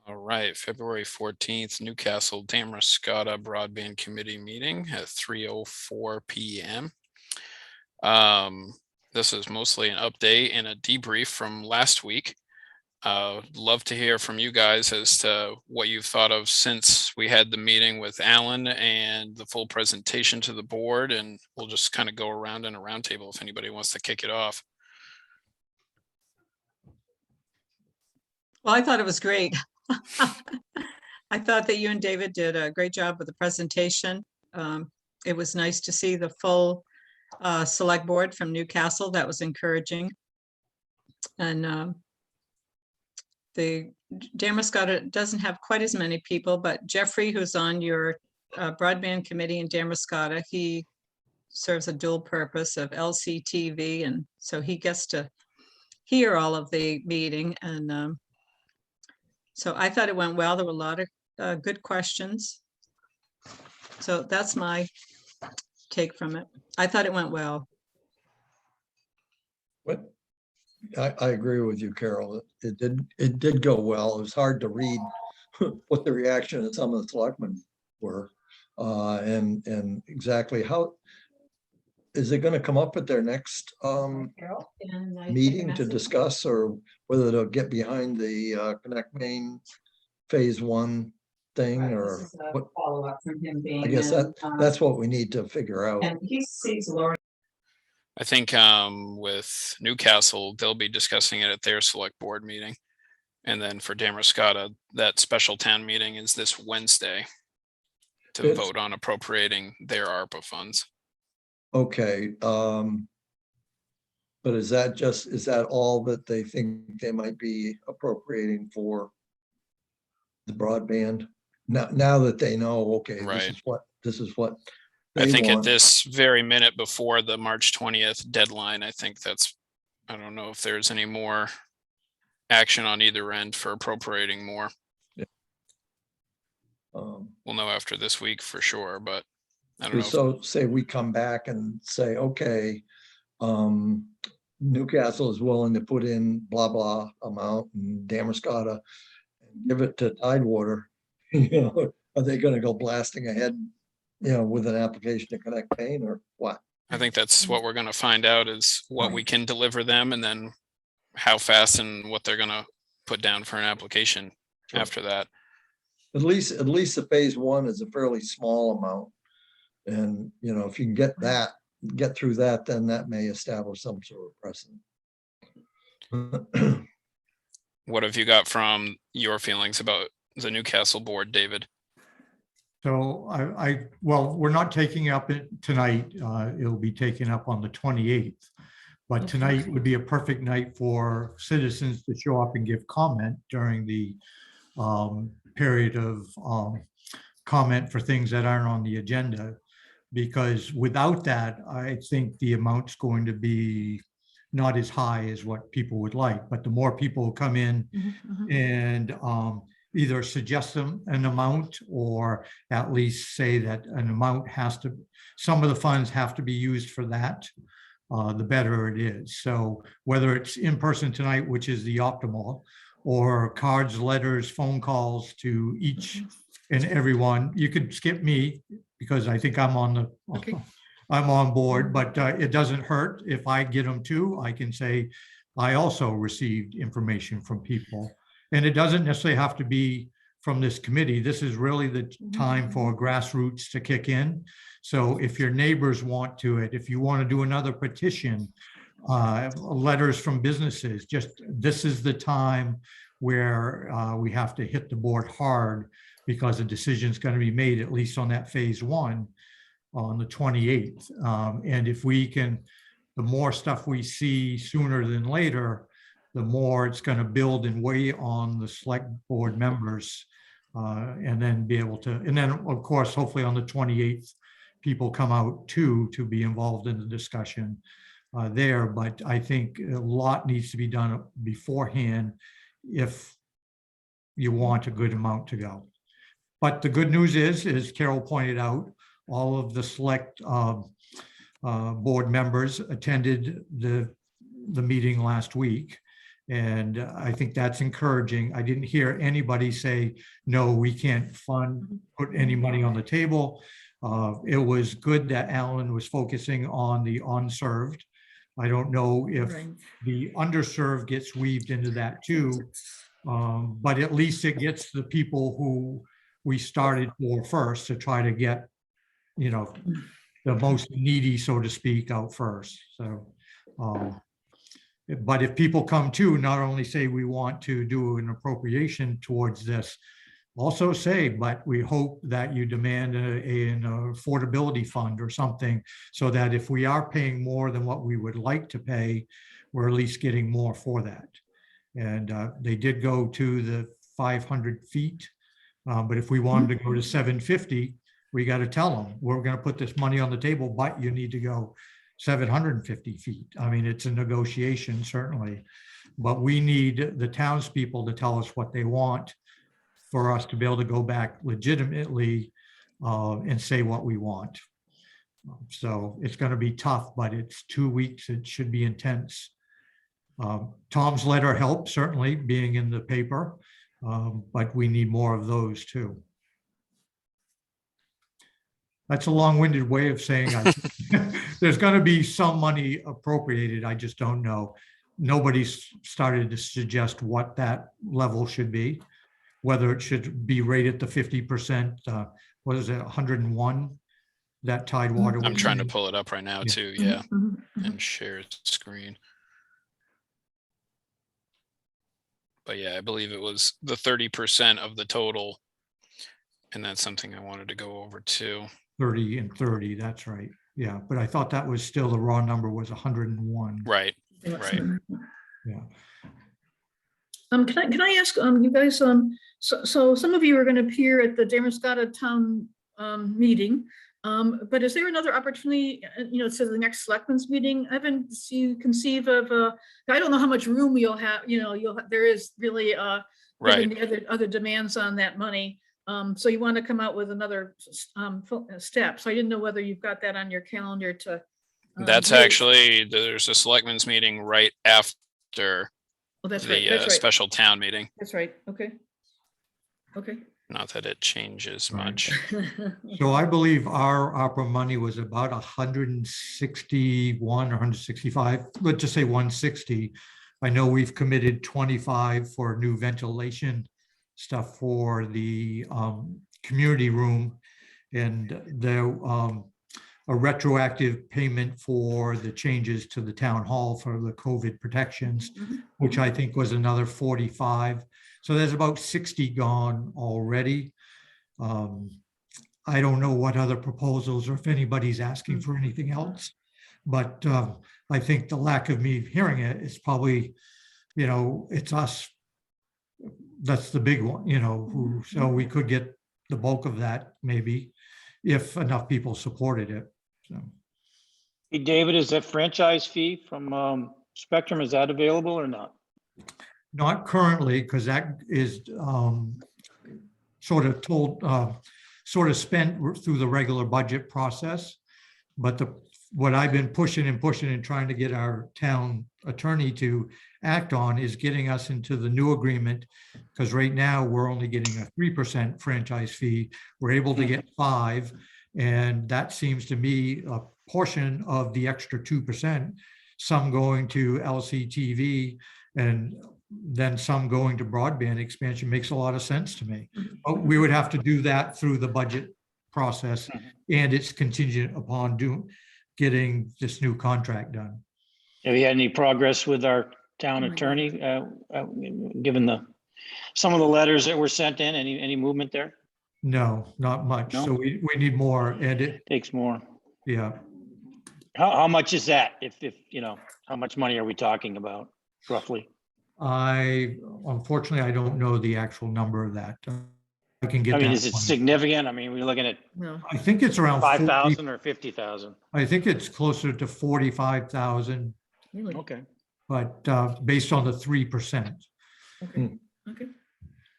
All right, February 14th, Newcastle-Damariscotta Broadband Committee meeting at 3:04 p.m. This is mostly an update and a debrief from last week. Love to hear from you guys as to what you've thought of since we had the meeting with Alan and the full presentation to the board, and we'll just kind of go around in a roundtable if anybody wants to kick it off. Well, I thought it was great. I thought that you and David did a great job with the presentation. It was nice to see the full select board from Newcastle. That was encouraging. And the Damariscotta doesn't have quite as many people, but Jeffrey, who's on your broadband committee in Damariscotta, he serves a dual purpose of LCTV, and so he gets to hear all of the meeting. And so I thought it went well. There were a lot of good questions. So that's my take from it. I thought it went well. What? I agree with you, Carol. It did go well. It was hard to read what the reaction of some of the selectmen were, and exactly how is it going to come up at their next meeting to discuss, or whether they'll get behind the Connect Main Phase 1 thing, or what? Follow up from him being. I guess that's what we need to figure out. And he sees Lori. I think with Newcastle, they'll be discussing it at their select board meeting. And then for Damariscotta, that special town meeting is this Wednesday to vote on appropriating their ARPA funds. Okay. But is that all that they think they might be appropriating for the broadband? Now that they know, okay, Right. this is what I think want. At this very minute before the March 20th deadline, I don't know if there's any more action on either end for appropriating more. Yeah. We'll know after this week for sure, but I don't know. So say we come back and say, okay, Newcastle is willing to put in blah, blah amount, and Damariscotta give it to Tidewater. Are they going to go blasting ahead, with an application to Connect Main, or what? I think that's what we're going to find out, is what we can deliver them, and then how fast and what they're going to put down for an application after that. At least the Phase 1 is a fairly small amount. And, if you can get through that, then that may establish some sort of precedent. What have you got from your feelings about the Newcastle board, David? So well, we're not taking up it tonight. It'll be taken up on the 28th. But tonight would be a perfect night for citizens to show up and give comment during the period of comment for things that aren't on the agenda. Because without that, I think the amount's going to be not as high as what people would like. But the more people come in and either suggest an amount, or at least say that an amount some of the funds have to be used for that, the better it is. So whether it's in person tonight, which is the optimal, or cards, letters, phone calls to each and everyone, you could skip me because I think I'm on board, but it doesn't hurt if I get them too. I can say I also received information from people, and it doesn't necessarily have to be from this committee. This is really the time for grassroots to kick in. So if your neighbors want to if you want to do another petition, letters from businesses, this is the time where we have to hit the board hard, because a decision is going to be made, at least on that Phase 1 on the 28th. And if we can, the more stuff we see sooner than later, the more it's going to build and weigh on the select board members, and then be able to, and then of course, hopefully on the 28th, people come out too, to be involved in the discussion there. But I think a lot needs to be done beforehand if you want a good amount to go. But the good news is, as Carol pointed out, all of the select board members attended the meeting last week, And I think that's encouraging. I didn't hear anybody say, no, we can't put any money on the table. It was good that Alan was focusing on the unserved. I don't know if Right. the underserved gets weaved into that too, but at least it gets the people who we started for first to try to get, you know, the most needy, so to speak, out first. So, but if people come to not only say we want to do an appropriation towards this, also say, but we hope that you demand an affordability fund or something, so that if we are paying more than what we would like to pay, we're at least getting more for that. And they did go to the 500 feet, but if we wanted to go to 750, we got to tell them, we're going to put this money on the table, but you need to go 750 feet. I mean, it's a negotiation, certainly, but we need the townspeople to tell us what they want for us to be able to go back legitimately and say what we want. So it's going to be tough, but it's 2 weeks. It should be intense. Tom's letter helped, certainly, being in the paper, but we need more of those too. That's a long-winded way of saying there's going to be some money appropriated. I just don't know. Nobody's started to suggest what that level should be, whether it should be rated the 50%. What is it, 101? That Tidewater. I'm trying to pull it up right now too. Yeah, Mhm. and share screen. But yeah, I believe it was the 30% of the total, and that's something I wanted to go over too. 30 and 30, that's right. Yeah, but I thought that was still the raw number was 101. Right. Right. Yeah. Can I ask you guys, so some of you are going to appear at the Damariscotta town meeting, but is there another opportunity, to the next selectmen's meeting? I haven't conceive of, I don't know how much room you'll have, there is really, given the other demands on that money. So you want to come out with another step. So I didn't know whether you've got that on your calendar to. That's actually, there's a selectmen's meeting right after that's the right. That's right. special town meeting. That's right. Okay. Okay. Not that it changes much. So I believe our opera money was about 161 or 165, let's just say 160. I know we've committed 25 for new ventilation stuff for the community room, and there a retroactive payment for the changes to the town hall for the COVID protections, which I think was another 45. So there's about 60 gone already. I don't know what other proposals or if anybody's asking for anything else, but I think the lack of me hearing it is probably, it's us. That's the big one, so we could get the bulk of that maybe if enough people supported it. So. Hey, David, is that franchise fee from Spectrum, is that available or not? Not currently, because that is sort of spent through the regular budget process. But what I've been pushing and trying to get our town attorney to act on is getting us into the new agreement, because right now we're only getting a 3% franchise fee. We're able to get 5%, and that seems to me a portion of the extra 2%, some going to LCTV and then some going to broadband expansion makes a lot of sense to me. But we would have to do that through the budget process, and it's contingent upon getting this new contract done. Have you had any progress with our town attorney, given some of the letters that were sent in? Any movement there? No, not much. No? So we need more, and it Takes more. Yeah. How much is that? If how much money are we talking about roughly? Unfortunately, I don't know the actual number of that. I can get that. Is it significant? We're looking at No. I think it's around 5,000 or 50,000. I think it's closer to 45,000, Really? Okay. but based on the 3%. Okay. Okay.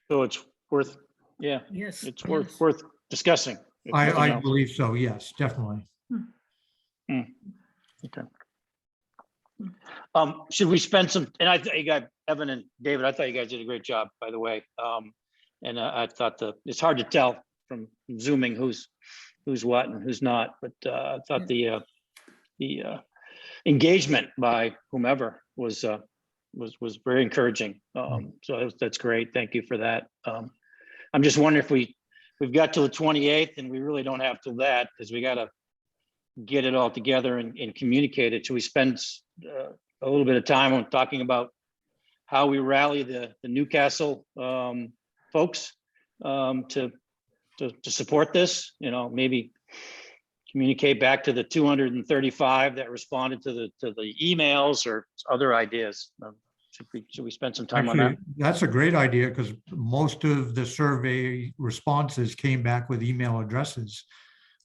So it's worth, Yes. it's worth discussing. if nothing I else. believe so. Yes, definitely. Okay. Should we spend some, and you got Evan and David, I thought you guys did a great job, by the way. And I thought it's hard to tell from Zooming who's what and who's not, but I thought the engagement by whomever was very encouraging. So that's great. Thank you for that. I'm just wondering if we've got till the 28th and we really don't have till that, because we got to get it all together and communicate it. Should we spend a little bit of time on talking about how we rally the Newcastle folks to support this? You know, maybe communicate back to the 235 that responded to the emails, or other ideas. Should we spend some time on that? That's a great idea, because most of the survey responses came back with email addresses.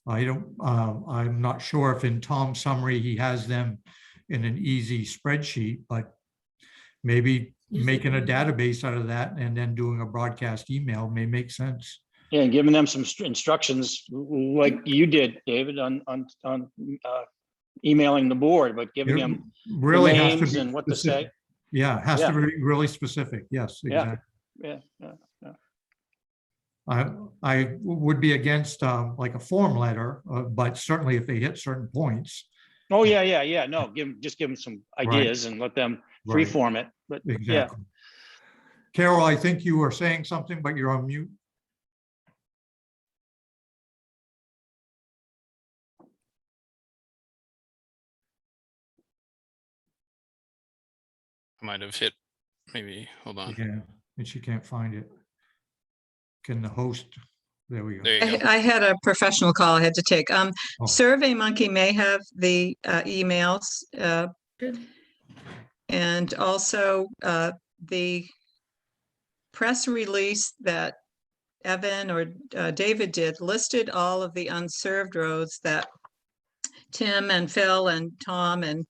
I'm not sure if in Tom's summary he has them in an easy spreadsheet, but maybe making a database out of that and then doing a broadcast email may make sense. Yeah, and giving them some instructions like you did, David, on emailing the board, but giving them really the has to names be and what specific. to say. Yeah, it has to be really specific. Yes, exactly. Yeah. I would be against like a form letter, but certainly if they hit certain points. Oh, yeah. No, just give them some ideas and let them freeform it. But Exactly. yeah. Carol, I think you were saying something, but you're on mute. I might have hit, maybe, hold on. Yeah, and she can't find it. Can the host, there we go. There you go. I had a professional call I had to take. Oh. SurveyMonkey may have the emails, Good. and also the press release that Evan or David did listed all of the unserved roads that Tim and Phil and Tom and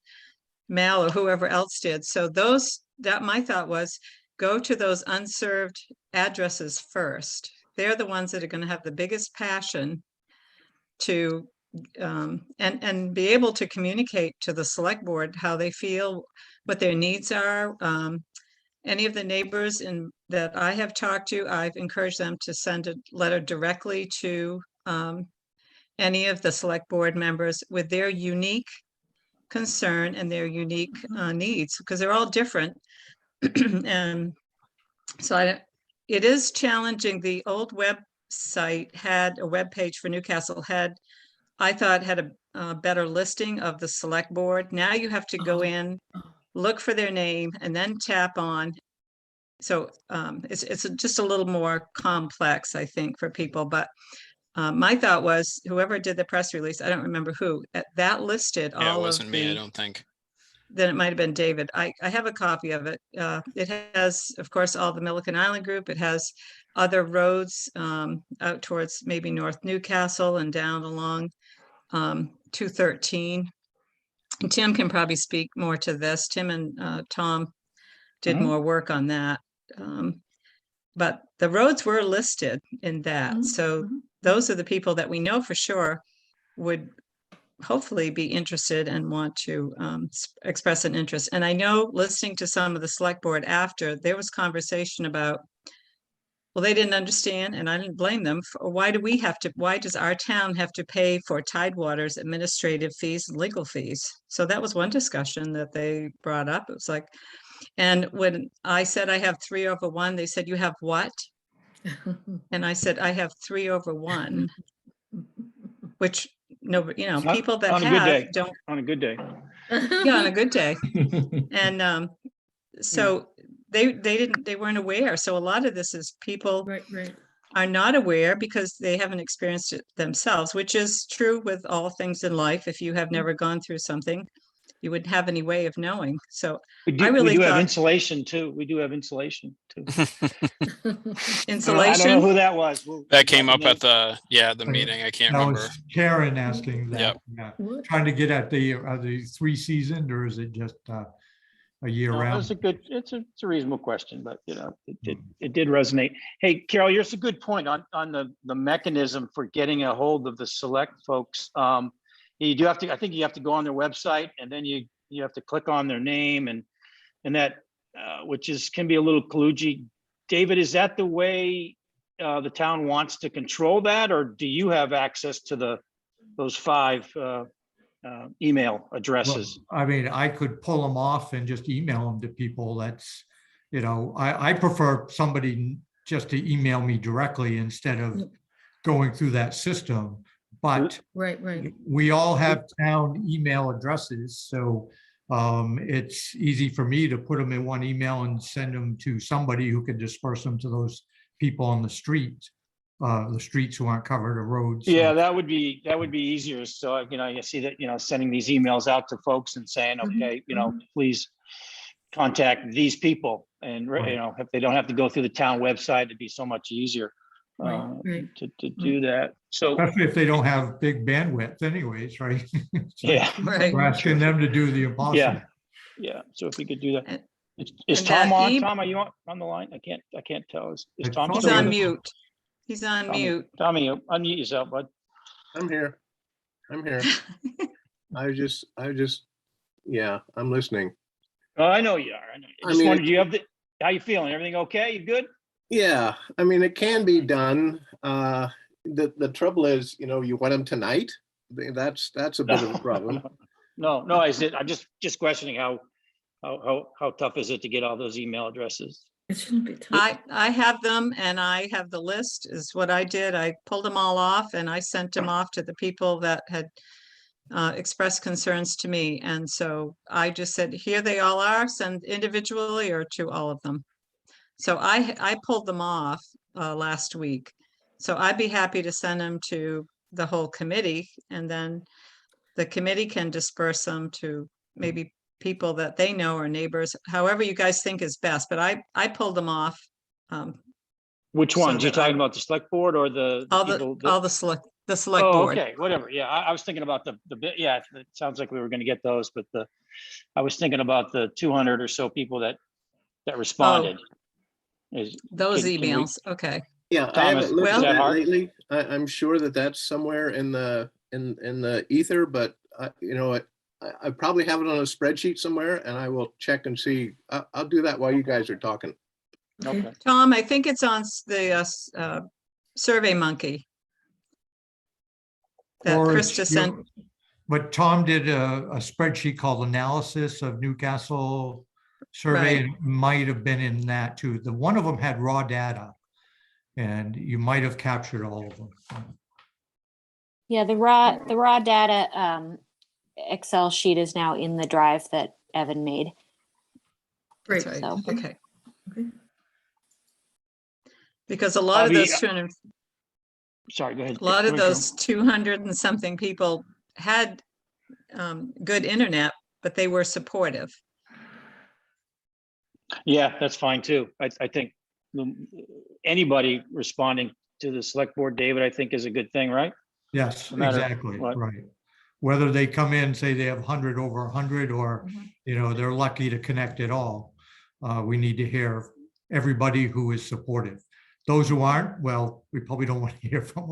Mel or whoever else did. So that my thought was, go to those unserved addresses first. They're the ones that are going to have the biggest passion to and be able to communicate to the select board how they feel, what their needs are. Any of the neighbors that I have talked to, I've encouraged them to send a letter directly to any of the select board members with their unique concern and their unique needs, because they're all different. And so it is challenging. The old website had a web page for Newcastle I thought had a better listing of the select board. Now you have to go in, look for their name, and then tap on. So it's just a little more complex, I think, for people. But my thought was, whoever did the press release, I don't remember who, that listed Yeah, it all wasn't of me, I the, don't think. then it might have been David. I have a copy of it. It has, of course, all the Milliken Island group. It has other roads out towards maybe North Newcastle and down along 213. And Tim can probably speak more to this. Tim and Tom did more work on that. But the roads were listed in that. So those are the people that we know for sure would hopefully be interested and want to express an interest. And I know, listening to some of the select board after, there was conversation about, well, they didn't understand, and I didn't blame them. Why does our town have to pay for Tidewater's administrative fees and legal fees? So that was one discussion that they brought up. It was like, and when I said I have 3/1, they said, you have what? And I said, I have 3/1, which people that on a good day. don't. On a good day. Yeah, on a good day. And so they weren't aware. So a lot of this is people Right. are not aware because they haven't experienced it themselves, which is true with all things in life. If you have never gone through something, you wouldn't have any way of knowing. So We do have insulation too. We do have insulation too. Insulation. I don't know who that was. That came up at the meeting. I can't That remember. was Karen asking that. Yep. Yeah. What? Trying to get at the 3 seasoned, or is it just a year No, round? it's a reasonable question, but it did resonate. Hey, Carol, here's a good point on the mechanism for getting a hold of the select folks. You do have to, I think you have to go on their website, and then you you have to click on their name and that, can be a little kludgy. David, is that the way the town wants to control that, or do you have access to those 5 email Well, addresses? I mean, I could pull them off and just email them to people. That's, I prefer somebody just to email me directly instead of going through that system. But Right, right. we all have town email addresses, so it's easy for me to put them in one email and send them to somebody who can disperse them to those people on the streets who aren't covered, or roads. Yeah, that would be easier. So, you see that, sending these emails out to folks and saying, okay, please contact these people. And, if they don't have to go through the town website, it'd be so much easier Right. to do that. So, Especially if they don't have big bandwidth anyways, right? yeah. Right. We're asking them to do the impossible. Yeah. So if we could do that. And- Is and Tom that on? e- Tom, are you on the line? I can't tell. Is I Tom thought He's still on with us? mute. He's on Tommy, mute. Tommy, unmute yourself, bud. I'm here. Yeah, I'm listening. Oh, I know you are. I know. I I just mean, wondered, how you feeling? Everything okay? You good? Yeah, I mean, it can be done. The trouble is, you want them tonight. That's a bit of a problem. No, I'm just questioning how tough is it to get all those email addresses? It shouldn't be tough. I have them, and I have the list is what I did. I pulled them all off and I sent them off to the people that had expressed concerns to me. And so I just said, here they all are, send individually or to all of them. So I pulled them off last week. So I'd be happy to send them to the whole committee, and then the committee can disperse them to maybe people that they know or neighbors, however you guys think is best. But I pulled them off. Which So ones? You're that I- talking about the select board or the All people? the select Oh, board. okay, whatever. Yeah, I was thinking about the bit. Yeah, it sounds like we were going to get those, but I was thinking about the 200 or so people that responded. Those can we- emails. Okay. Yeah, I Thomas, haven't looked is at that that hard? lately. I'm sure that that's somewhere in the ether, but I probably have it on a spreadsheet somewhere, and I will check and see. I'll do that while you guys are talking. Okay. Tom, I think it's on the Survey Monkey. That Or Krista it's sent. But Tom did a spreadsheet called Analysis of Newcastle Survey, Right. and it might have been in that too. The one of them had raw data, and you might have captured all of them. Yeah, the raw data Excel sheet is now in the drive that Evan made. Great. That's right. So- Okay. Okay. Because a lot of Avi, those 200, Sorry, go ahead. a lot Go of ahead, those 200 and something people had good internet, but they were supportive. Yeah, that's fine too. I think anybody responding to the select board, David, I think is a good thing, right? Yes, No matter exactly, what. right. Whether they come in, say they have 100 over 100, or, they're lucky to connect at all. We need to hear everybody who is supportive. Those who aren't, well, we probably don't want to hear from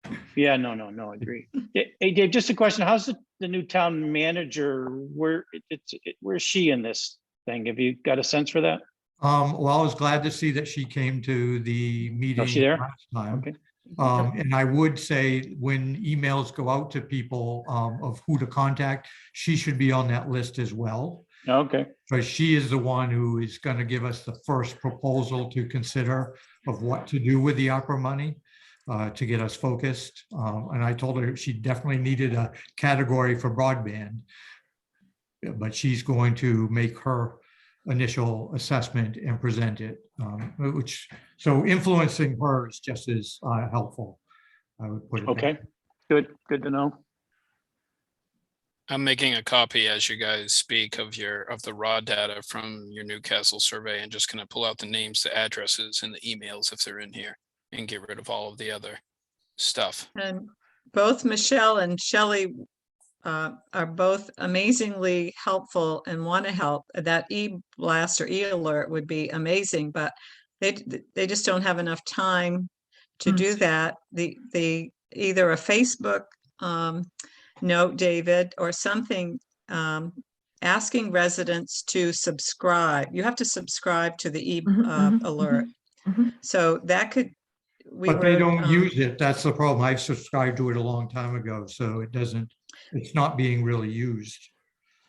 them. Yeah, no, I agree. Hey, Dave, just a question. How's the new town manager? Where's she in this thing? Have you got a sense for that? Well, I was glad to see that she came to the meeting she there? last time. Okay. And I would say when emails go out to people of who to contact, she should be on that list as well. Okay. Because she is the one who is going to give us the first proposal to consider of what to do with the ARPA money to get us focused. And I told her she definitely needed a category for broadband, but she's going to make her initial assessment and present it, so influencing her is just as helpful, I would put it. Okay. Good to know. I'm making a copy as you guys speak of the raw data from your Newcastle survey, and just gonna pull out the names, the addresses, and the emails if they're in here, and get rid of all of the other stuff. And both Michelle and Shelley are both amazingly helpful and want to help. That e-blast or e-alert would be amazing, but they just don't have enough time to do that. The either a Facebook note, David, or something asking residents to subscribe. You have to subscribe to the alert. So that could, we But they were, don't use it. That's the problem. I've subscribed to it a long time ago, so it's not being really used.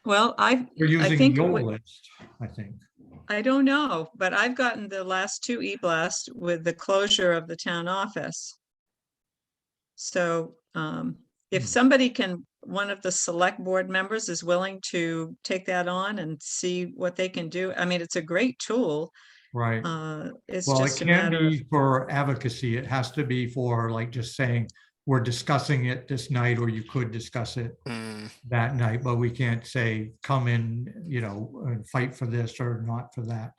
well, We're I using think, the old list, I think. I don't know, but I've gotten the last 2 e-blasts with the closure of the town office. So if somebody can, one of the select board members is willing to take that on and see what they can do. I mean, it's a great tool. Right. It's Well, it just a can't matter of, be for advocacy. It has to be for like just saying, we're discussing it this night, or you could discuss it that night, but we can't say, come in, and fight for this or not for that.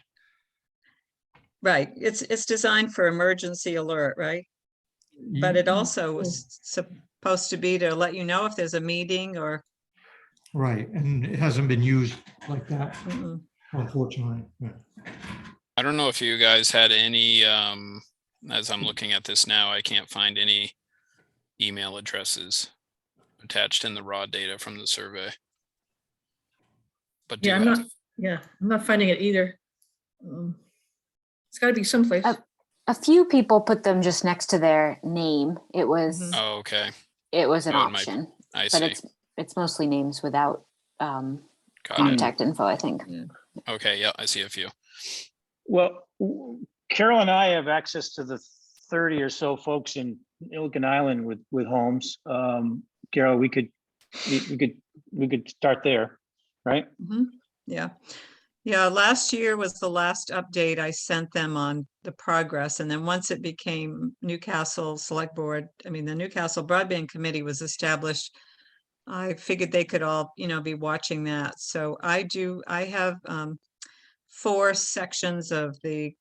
right, it's designed for emergency alert, right? But it also was supposed to be to let you know if there's a meeting or. Right, and it hasn't been used like that, Mm-mm. unfortunately. Yeah. I don't know if you guys had any, as I'm looking at this now, I can't find any email addresses attached in the raw data from the survey. But do Yeah, you have? I'm not finding it either. It's got to be someplace. A few people put them just next to their name. It was Oh, okay. it was an That might- option, I but see. it's mostly names without Got it. contact info, I think. Okay, yeah, I see a few. Well, Carol and I have access to the 30 or so folks in Illican Island with homes. Carol, we could start there, right? Yeah. Yeah, last year was the last update I sent them on the progress. And then once it became Newcastle Select Board, I mean, the Newcastle Broadband Committee was established. I figured they could all, be watching that. So I have 4 sections of the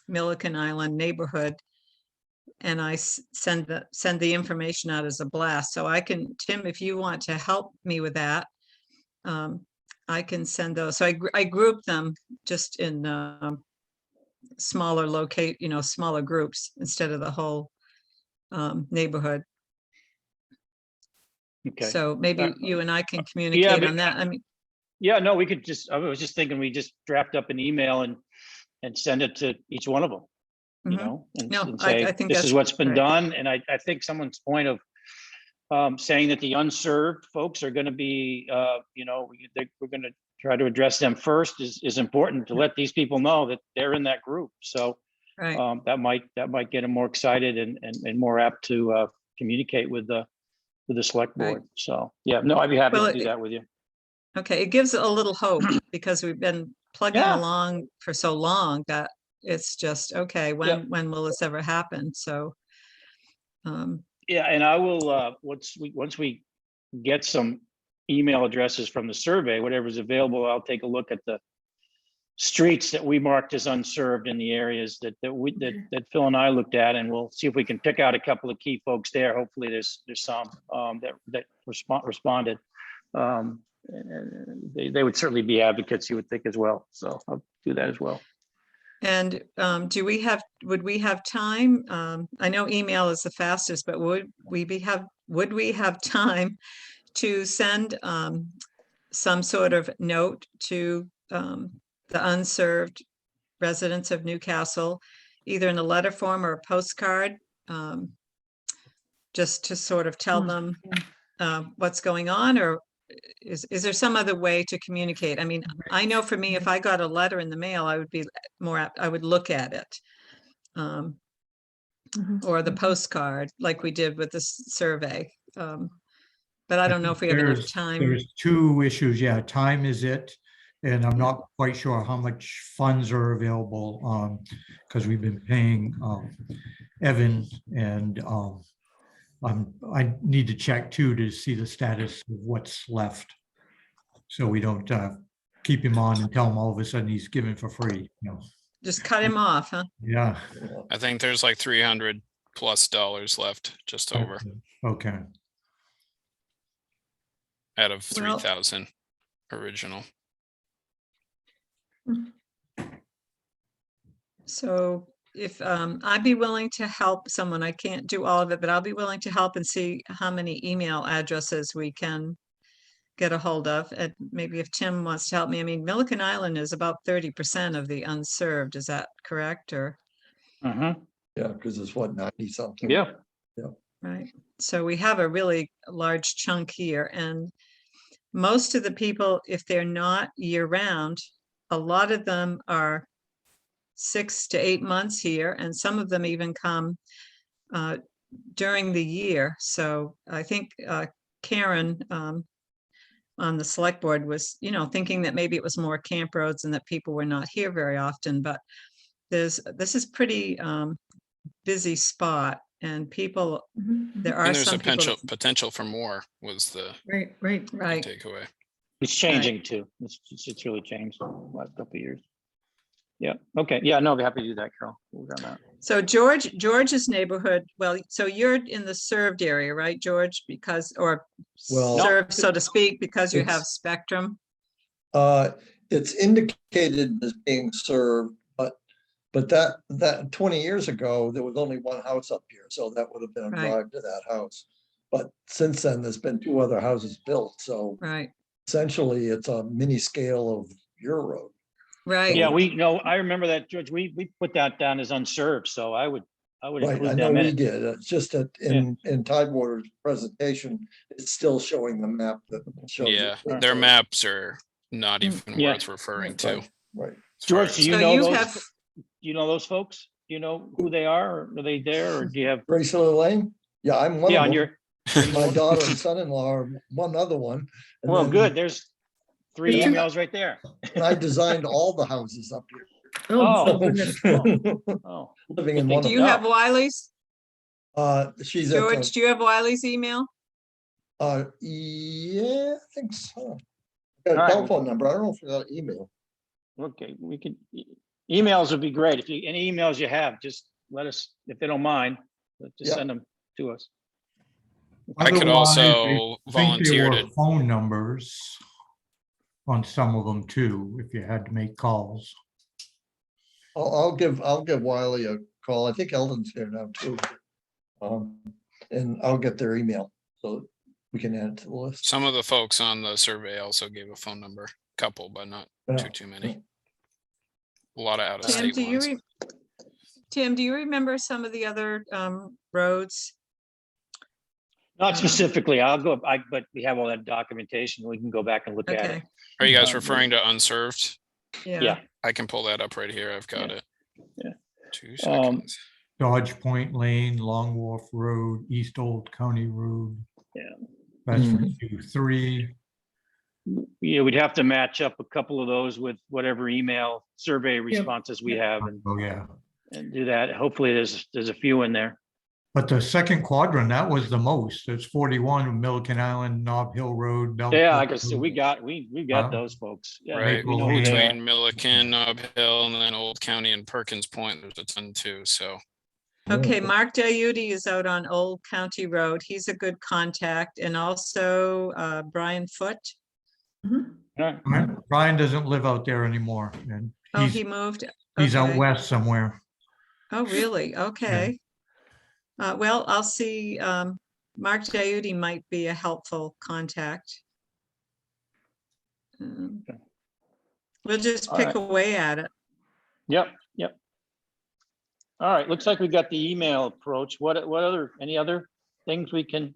Milliken Island neighborhood. And I send the information out as a blast. So I can, Tim, if you want to help me with that, I can send those. So I group them just in smaller smaller groups instead of the whole neighborhood. Okay. So maybe you and I can communicate on that. I mean, yeah, no, we could I was just thinking we just draft up an email and send it to each one of them, and say, I think this is that's what's been great. done. And I think someone's point of saying that the unserved folks are going to be, we're going to try to address them first is important to let these people know that they're in that group. So Right. that might get them more excited and more apt to communicate with the select board. Right. So yeah, no, I'd be happy Well, to do that with you. Okay, it gives a little hope because we've been plugging Yeah. along for so long that it's just, okay, when will this ever happen? So Yeah, and I will, once we get some email addresses from the survey, whatever's available, I'll take a look at the streets that we marked as unserved in the areas that Phil and I looked at, and we'll see if we can pick out a couple of key folks there. Hopefully there's some that responded. They would certainly be advocates, you would think, as well. So I'll do that as well. And would we have time? I know email is the fastest, but would we have time to send some sort of note to the unserved residents of Newcastle, either in a letter form or a postcard, just to sort of tell them what's going on, or is there some other way to communicate? I mean, I know for me, if I got a letter in the mail, I would be more apt, I would look at it. Or the postcard like we did with this survey. But I don't know if we have enough time. There's 2 issues. Yeah, time is it. And I'm not quite sure how much funds are available because we've been paying Evan, and I need to check too to see the status of what's left, so we don't keep him on and tell him all of a sudden he's given for free. Just cut him off, huh? Yeah. I think there's like $300+ left, just over, Okay. out of 3,000 original. So if I'd be willing to help someone, I can't do all of it, but I'll be willing to help and see how many email addresses we can get a hold of, and maybe if Tim wants to help me. I mean, Milliken Island is about 30% of the unserved. Is that correct? Or, Mhm. Yeah, because it's what, 90 something? Yeah, right? So we have a really large chunk here, and most of the people, if they're not year round, a lot of them are 6 to 8 months here, and some of them even come during the year. So I think Karen on the select board was, thinking that maybe it was more camp roads and that people were not here very often, but this is pretty busy spot, and people, there are And there's some a people. potential for more was the Right, right. Right. takeaway. it's changing too. It's really changed the last couple of years. Yeah, okay, yeah, no, I'd be happy to do that, Carol. We'll work on that. So George's neighborhood, well, so you're in the served area, right, George? Because, or Well- served, so to speak, because you have It's- Spectrum? It's indicated as being served, but that 20 years ago, there was only one house up here, so that would have been a Right. drive to that house. But since then, there's been 2 other houses built, so Right, essentially it's a mini scale of your road. right. Yeah, I remember that, George, we put that down as unserved, so I would Right, I include know them in we it. did. It's just that in Tidewater's presentation, it's still showing the map that shows. it. Yeah, their maps are not even Yeah. where it's referring to. Right, right. as far George, as- do you So know you those, have- do you know those folks? Do you know who they are, or are they there, or do you have? Grace Hill Lane? Yeah, I'm one Yeah, of on them. your, My daughter and son-in-law are one other one. and well, then- good, there's 3 Yeah. emails right there. And I designed all the houses up here. Oh, goodness. Oh, Living in Good one Do of you them. have Wiley's? She's at, George, do you have Wiley's email? yeah, I think so. Got All a right. telephone number. I don't know if I got email. okay, we could, emails would be great. If you, any emails you have, just let us, if they don't mind, just Yeah. send them to us. I could Otherwise, also I think volunteer there to, were phone numbers on some of them too, if you had to make calls. I'll give Wiley a call. I think Eldon's here now too. And I'll get their email so we can add it to the list. some of the folks on the survey also gave a phone number, couple, but not Yeah. too many. A lot of out of Tim, state do you, ones. Tim, do you remember some of the other roads? Not specifically, but we have all that documentation. We can go back and look at it. Okay, Are you guys Um, referring to unserved? Yeah, I can pull that up right here. I've got Yeah. it. Yeah. 2 Um, seconds. Dodge Point Lane, Long Wharf Road, East Old County Road. Yeah. That's for Mhm. Q3. yeah, we'd have to match up a couple of those with whatever email survey responses we have Oh, yeah. and do that. Hopefully there's a few in there. But the second quadrant, that was the most. It's 41, Milliken Island, Nob Hill Road. Yeah, Belcourt like I said, we Road. got Wow. those folks. Yeah, Right, we know who they are. between Milliken, Nob Hill, and then Old County and Perkins Point, there's a ton too, so. okay, Mark Diuti is out on Old County Road. He's a good contact, and also Brian Foote. Mhm. All right. Brian doesn't live out there anymore, and Oh, he's he moved? he's out Okay. west somewhere. Oh, really? Okay. Well, I'll see, Mark Diuti might be a helpful contact. Okay. We'll just All pick right. away at it. Yep. All right, looks like we got the email approach. Any other things we can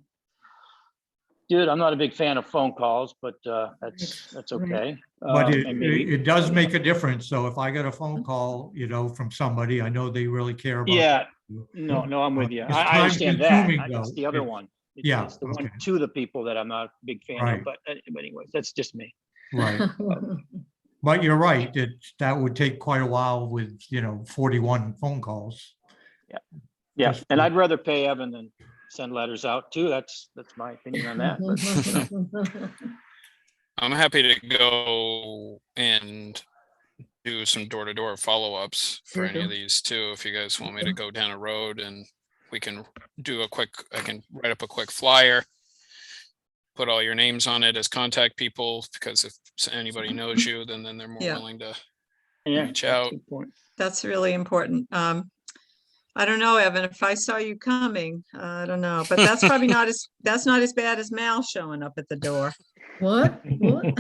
do? I'm not a big fan of phone calls, but that's Right. okay. But And maybe- it does make a difference. So if I get a phone call, from somebody, I know they really care about. Yeah, you. no, I'm with you. It's I understand that. time-consuming, It's though. the other It's- one. yeah, It's the one okay. to the people that I'm not a big fan of, Right. but anyways, that's just me. Right. But you're right, that would take quite a while with, 41 phone calls. Yeah, Just and for- I'd rather pay Evan than send letters out too. That's my opinion on that. But, I'm happy to go and do some door-to-door follow-ups for There you any of go. these too, if you guys want me to go down a road and we can do I can write up a quick flyer. Put all your names on it as contact people, because if anybody knows you, then they're more Yeah. willing to yeah, reach that's a out. good point. That's really important. I don't know, Evan, if I saw you coming, I don't know, but that's probably not that's not as bad as Mal showing up at the door. What? What?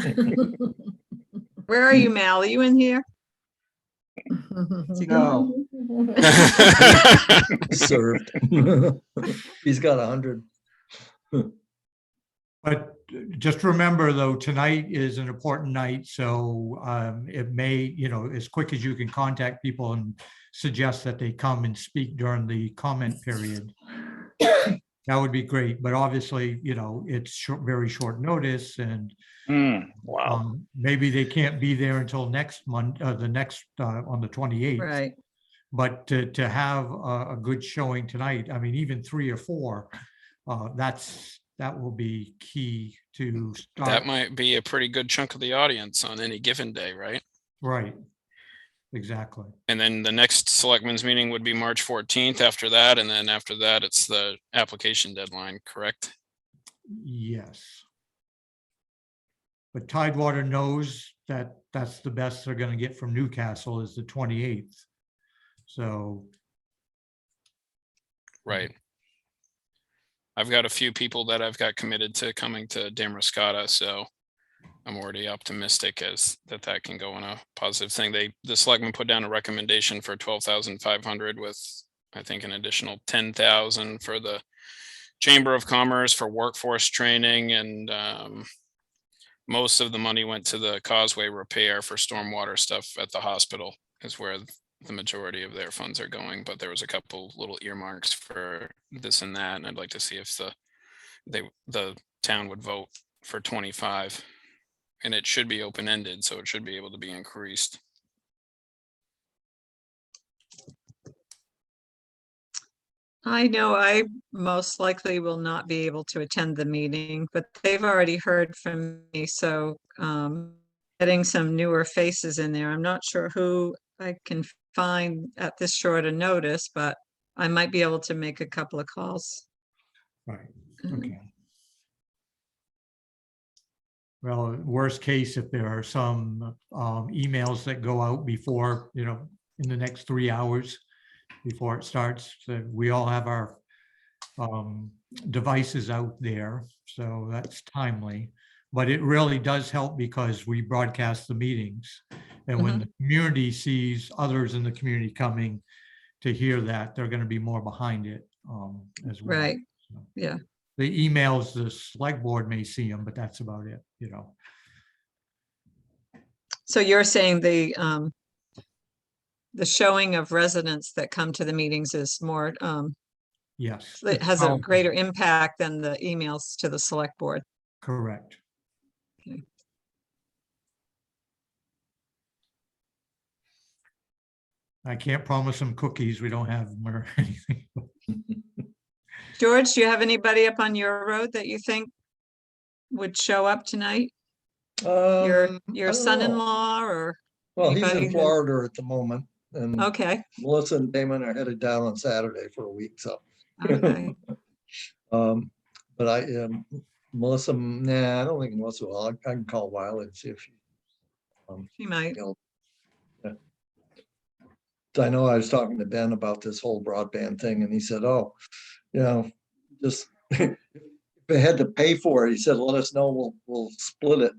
Where are you, Mal? Are you in here? Is he gone? No, served. He's got 100. But just remember though, tonight is an important night, so it may, you know, as quick as you can contact people and suggest that they come and speak during the comment period. That would be great, but obviously, you know, it's very short notice and Wow. maybe they can't be there until next month, on the 28th. Right. But to have a good showing tonight, I mean, even 3 or 4, that will be key to start. That might be a pretty good chunk of the audience on any given day, right? Right. Exactly. And then the next selectmen's meeting would be March 14th after that. And then after that, it's the application deadline, correct? Yes. But Tidewater knows that that's the best they're going to get from Newcastle is the 28th. So. Right. I've got a few people that I've got committed to coming to Damariscotta, so I'm already optimistic as that can go in a positive thing. The selectmen put down a recommendation for 12,500 with, I think, an additional 10,000 for the Chamber of Commerce for workforce training, and most of the money went to the causeway repair for stormwater stuff at the hospital is where the majority of their funds are going, but there was a couple little earmarks for this and that, and I'd like to see if the town would vote for 25, and it should be open-ended, so it should be able to be increased. I know I most likely will not be able to attend the meeting, but they've already heard from me, so getting some newer faces in there. I'm not sure who I can find at this short a notice, but I might be able to make a couple of calls. Right. Okay. Well, worst case, if there are some emails that go out before, you know, in the next 3 hours before it starts, that we all have our devices out there, so that's timely. But it really does help because we broadcast the meetings, and when the community sees others in the community coming to hear that, they're going to be more behind it as well. Right. So Yeah. the emails, the select board may see them, but that's about it, you know. So you're saying the showing of residents that come to the meetings is more, Yes. it has a greater impact than the emails to the select board. Correct. Okay. I can't promise them cookies. We don't have them or anything. George, do you have anybody up on your road that you think would show up tonight? Your I don't know. son-in-law or Well, he's anybody in who- Florida at the moment, and Okay, Melissa and Damon are headed down on Saturday for a week, so. okay. But Melissa, nah, I don't think Melissa will. I can call Wiley and see if she. She might. I know I was talking to Ben about this whole broadband thing, and he said, "Oh, you know, just if they had to pay for it, he said, let us know. We'll split it."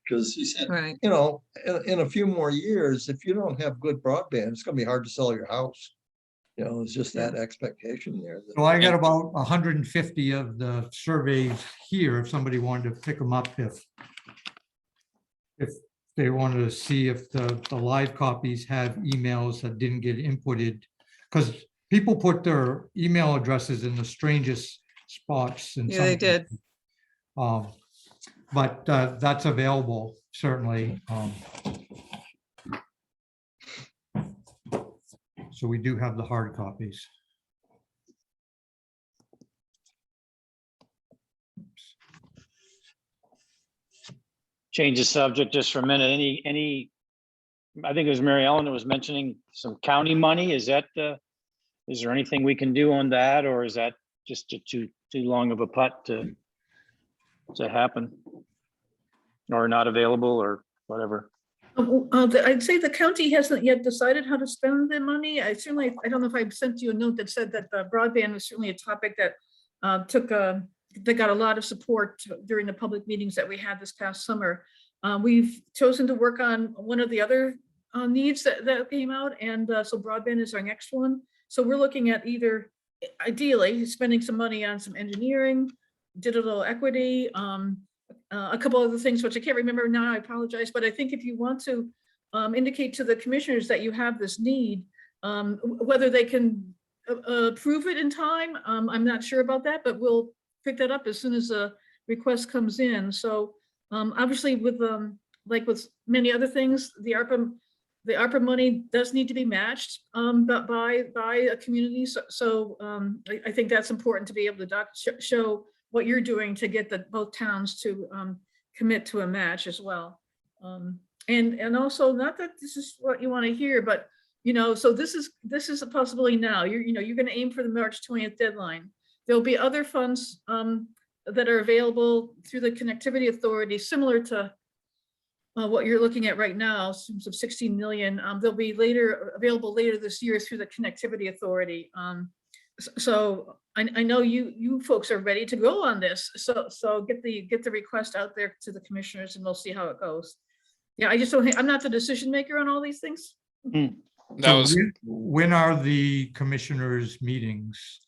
Because he said, Right. you know, in a few more years, if you don't have good broadband, it's going to be hard to sell your house. You know, it's just that expectation there. So I got about 150 of the surveys here. If somebody wanted to pick them up, if they wanted to see if the live copies have emails that didn't get inputted, because people put their email addresses in the strangest spots. Yeah, they did. But that's available, certainly. So we do have the hard copies. Change the subject just for a minute. Any, I think it was Mary Ellen that was mentioning some county money. Is that, is there anything we can do on that, or is that just too long of a putt to happen? Or not available or whatever? I'd say the county hasn't yet decided how to spend the money. I don't know if I sent you a note that said that the broadband was certainly a topic that that got a lot of support during the public meetings that we had this past summer. We've chosen to work on one of the other needs that came out, and so broadband is our next one. So we're looking at either, ideally, spending some money on some engineering, digital equity, a couple other things, which I can't remember now, I apologize, but I think if you want to indicate to the commissioners that you have this need, whether they can approve it in time, I'm not sure about that, but we'll pick that up as soon as a request comes in. So obviously with like with many other things, the ARPA money does need to be matched by a community. So I think that's important to be able to show what you're doing to get both towns to commit to a match as well. And also, not that this is what you want to hear, but so this is a possibility now. You're going to aim for the March 20th deadline. There'll be other funds that are available through the Connectivity Authority, similar to what you're looking at right now, some 16 million. They'll be available later this year through the Connectivity Authority. So I know you folks are ready to go on this. So get the request out there to the commissioners, and we'll see how it goes. Yeah, I just don't think, I'm not the decision maker on all these things. When are the commissioners' meetings?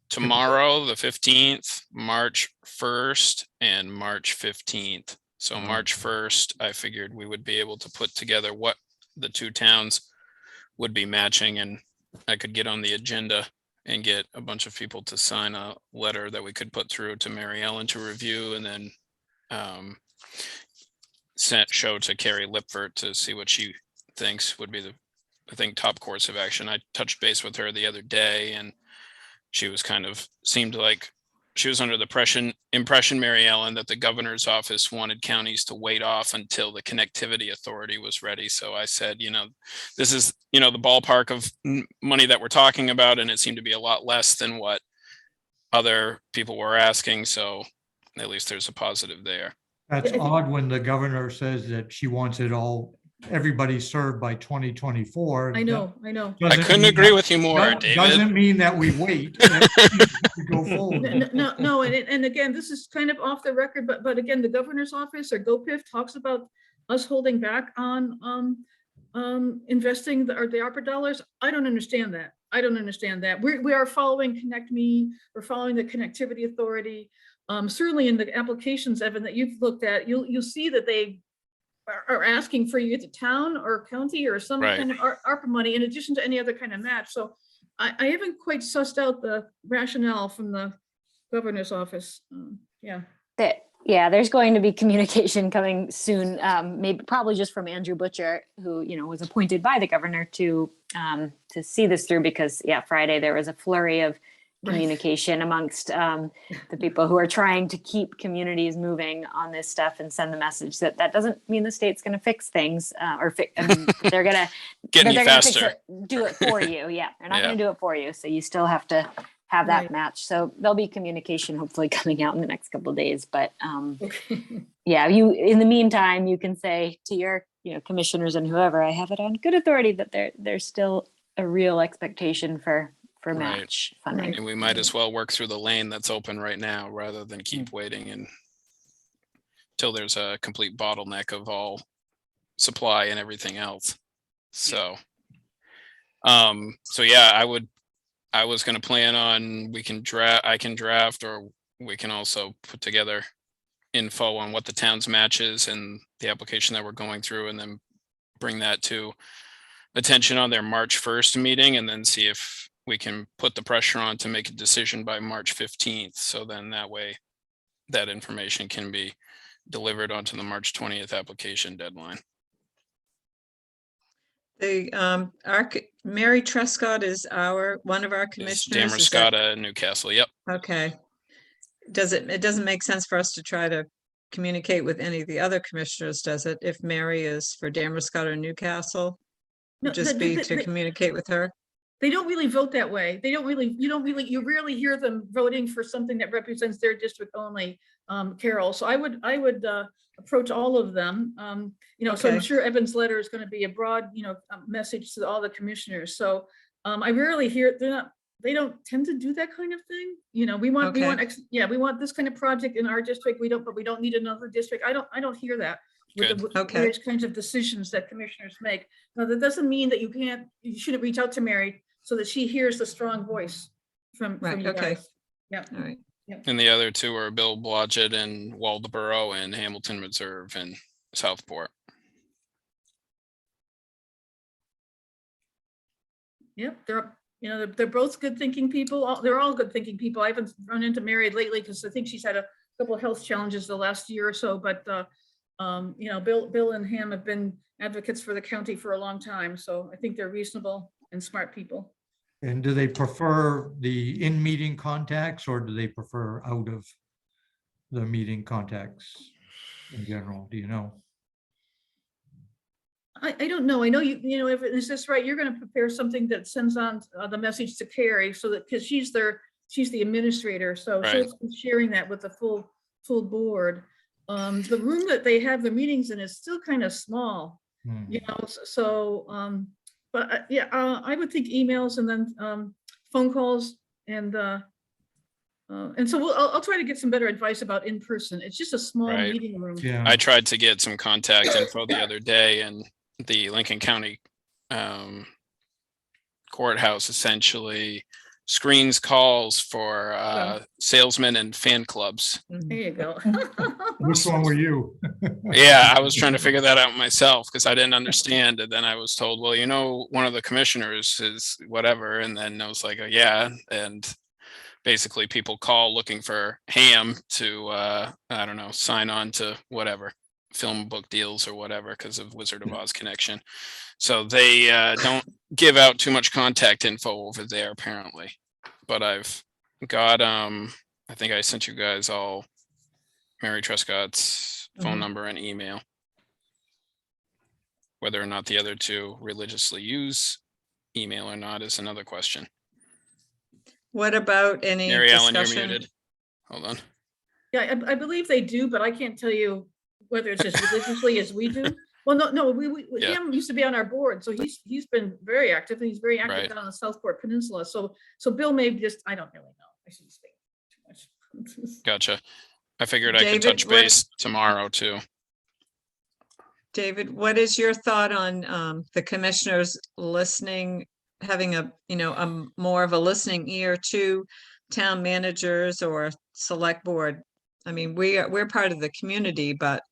Tomorrow, the 15th, March 1st, and March 15th. So March 1st, I figured we would be able to put together what the two towns would be matching, and I could get on the agenda and get a bunch of people to sign a letter that we could put through to Mary Ellen to review, and then show to Carrie Lipford to see what she thinks would be the top course of action. I touched base with her the other day, and she was seemed like she was under the impression, Mary Ellen, that the governor's office wanted counties to wait off until the Connectivity Authority was ready. So I said, this is, the ballpark of money that we're talking about, and it seemed to be a lot less than what other people were asking. So at least there's a positive there. That's odd when the governor says that she wants it all, everybody served by 2024. I know. I couldn't agree with you more, David. Doesn't mean that we wait to go forward. No, and again, this is kind of off the record, but again, the governor's office or GoPIF talks about us holding back on investing the ARPA dollars. I don't understand that. We are following Connect Me. We're following the Connectivity Authority. Certainly in the applications, Evan, that you've looked at, you'll see that they are asking for you at the town or county or some kind of ARPA money in addition to any other kind of match. So I haven't quite sussed out the rationale from the governor's office. There's going to be communication coming soon, probably just from Andrew Butcher, who was appointed by the governor to see this through, because Friday there was a flurry of communication amongst the people who are trying to keep communities moving on this stuff and send the message that doesn't mean the state's going to fix things they're going to do it for you. They're not going to do it for you. So you still have to have that match. So there'll be communication hopefully coming out in the next couple of days. But you, in the meantime, you can say to your commissioners and whoever, I have it on good authority that there's still a real expectation for match funding. And we might as well work through the lane that's open right now rather than keep waiting until there's a complete bottleneck of all supply and everything else. So I was going to plan on, I can draft, or we can also put together info on what the town's match is and the application that we're going through, and then bring that to attention on their March 1st meeting, and then see if we can put the pressure on to make a decision by March 15th. So then that way that information can be delivered onto the March 20th application deadline. Mary Trescott is one of our commissioners. Damariscotta and Newcastle. Yep. Okay. It doesn't make sense for us to try to communicate with any of the other commissioners, does it? If Mary is for Damariscotta or Newcastle, to communicate with her. They don't really vote that way. You rarely hear them voting for something that represents their district only. Carol. So I would approach all of them. So I'm Okay. sure Evan's letter is going to be a broad, message to all the commissioners. So I rarely hear, they don't tend to do that kind of thing. We want this kind of project in our district. But we don't need another district. I don't hear that with Good. the Okay. various kinds of decisions that commissioners make. Now, that doesn't mean that you shouldn't reach out to Mary so that she hears the strong voice from Right, you okay. guys. Yeah. All right. And the other two are Bill Blodgett and Waldeboro and Hamilton Reserve and Southport. Yep, they're both good thinking people. They're all good thinking people. I haven't run into Mary lately because I think she's had a couple of health challenges the last year or so, but Bill and Ham have been advocates for the county for a long time. So I think they're reasonable and smart people. And do they prefer the in-meeting contacts or do they prefer out of the meeting contacts in general? Do you know? I don't know. I know if is this right, you're going to prepare something that sends on the message to Carrie so that, because she's the administrator. So Right. she's sharing that with the full board. The room that they have the meetings in is still kind of small, but I would think emails and then phone calls and so I'll try to get some better advice about in person. It's just a small Right. meeting room. Yeah. I tried to get some contact info the other day, and the Lincoln County courthouse essentially screens calls for salesmen and fan clubs. There you go. Which one were you? Yeah, I was trying to figure that out myself because I didn't understand. And then I was told, well, one of the commissioners is whatever. And then I was like, oh, yeah. And basically people call looking for Ham to, I don't know, sign on to whatever, film book deals or whatever because of Wizard of Oz connection. So they don't give out too much contact info over there, apparently. But I've got, I think I sent you guys all Mary Trescott's phone number and email. Whether or not the other two religiously use email or not is another question. What about any Mary Ellen, you're discussion? muted. Hold on. Yeah, I believe they do, but I can't tell you whether it's as religiously as we do. Well, no, Yeah. Ham used to be on our board, so he's been very active, and he's very active Right. down on the Southport Peninsula. So Bill may just, I don't really know. I shouldn't say too much. Gotcha. I figured I could David, touch what- base tomorrow too. David, what is your thought on the commissioners listening, having a more of a listening ear to town managers or select board? I mean, we're part of the community, but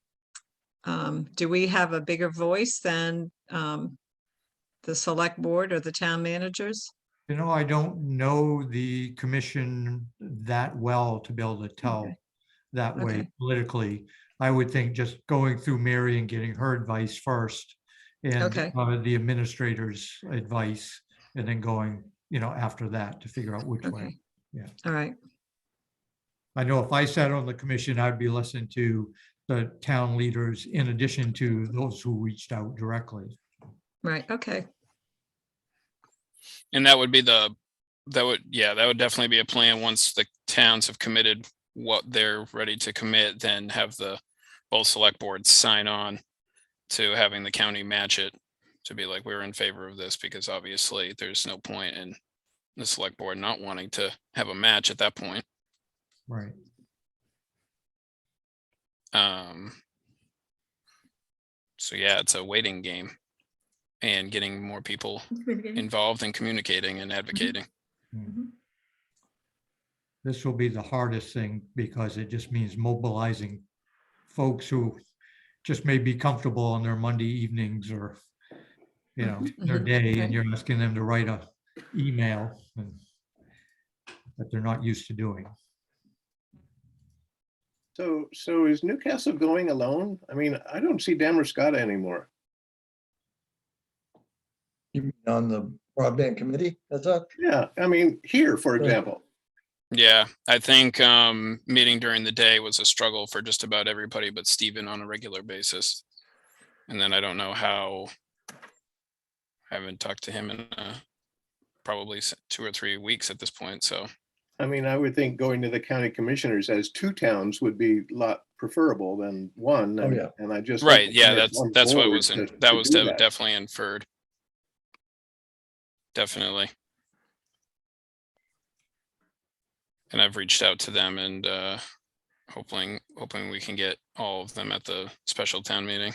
do we have a bigger voice than the select board or the town managers? I don't know the commission that well to be able to tell Okay. that way Okay. politically. I would think just going through Mary and getting her advice first and Okay. the administrator's advice and then going, after that to figure out which way. Okay. Yeah. All right. I know if I sat on the commission, I'd be listening to the town leaders in addition to those who reached out directly. Right. Okay. And that would definitely be a plan once the towns have committed what they're ready to commit, then have both select boards sign on to having the county match it to be like, we're in favor of this, because obviously there's no point in the select board not wanting to have a match at that point. Right. So yeah, it's a waiting game and getting more people involved in communicating and advocating. Mhm. This will be the hardest thing because it just means mobilizing folks who just may be comfortable on their Monday evenings or, their day, and Okay. you're asking them to write a email that they're not used to doing. So is Newcastle going alone? I mean, I don't see Damariscotta anymore. You mean on the broadband committee? That's up. Yeah, I mean, here, for Right. example. Yeah, I think meeting during the day was a struggle for just about everybody but Stephen on a regular basis. And then I don't know how, I haven't talked to him in probably 2 or 3 weeks at this point. So I mean, I would think going to the county commissioners as 2 towns would be a lot preferable than one. Oh, and- yeah. And I just. Right, hope yeah, there's one that's what forward was, to that was do that. definitely inferred. Definitely. And I've reached out to them and hoping we can get all of them at the special town meeting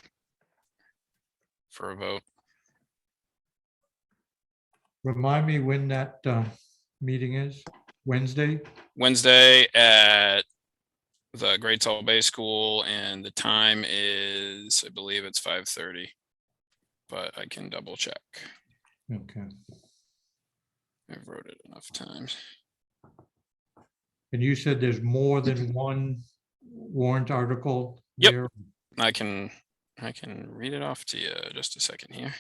for a vote. Remind me when that meeting is? Wednesday? Wednesday at the Great Salt Bay School, and the time is, I believe it's 5:30, but I can double check. Okay. I've wrote it enough times. And you said there's more than one warrant article Yep. there? I can read it off to you just a second here.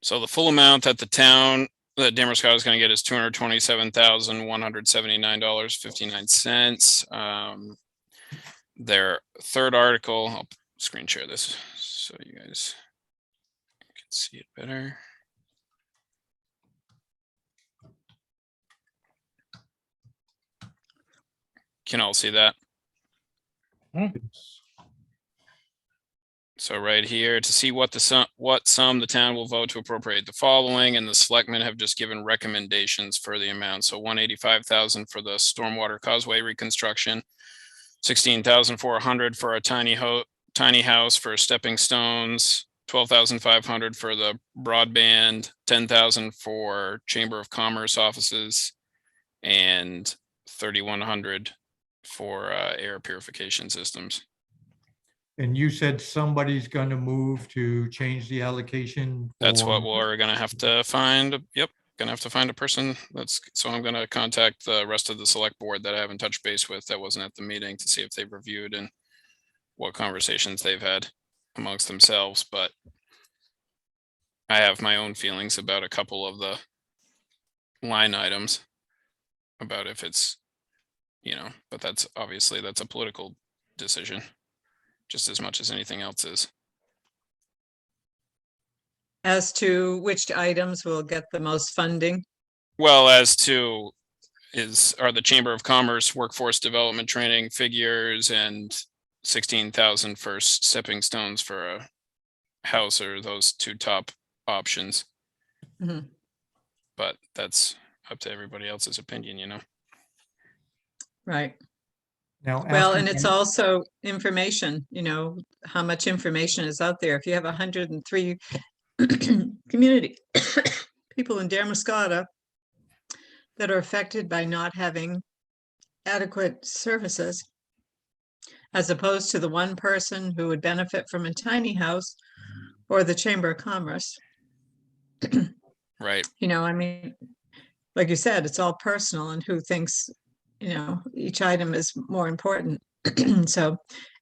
So the full amount that the town, that Damariscotta is going to get is $227,179.59. Their third article, I'll screen share this so you guys can see it better. Can all see that? So right here, to see what sum the town will vote to appropriate the following, and the selectmen have just given recommendations for the amount. So 185,000 for the stormwater causeway reconstruction, 16,400 for a tiny house for stepping stones, 12,500 for the broadband, 10,000 for Chamber of Commerce offices, and 3,100 for air purification systems. And you said somebody's going to move to change the allocation? That's what for- we're gonna have to find. Yep, gonna have to find a person. So I'm gonna contact the rest of the select board that I haven't touched base with that wasn't at the meeting to see if they've reviewed and what conversations they've had amongst themselves, but I have my own feelings about a couple of the line items about if it's, but that's obviously, that's a political decision just as much as anything else is. As to which items will get the most funding. Well, as to are the Chamber of Commerce workforce development training figures and 16,000 for stepping stones for a house are those two top options. Mhm. But that's up to everybody else's opinion, Right. Now, Well, after and it's that- also information, how much information is out there. If you have 103 community people in Damariscotta that are affected by not having adequate services, as opposed to the one person who would benefit from a tiny house or the Chamber of Commerce. Right. I mean, like you said, it's all personal and who thinks, each item is more important. So,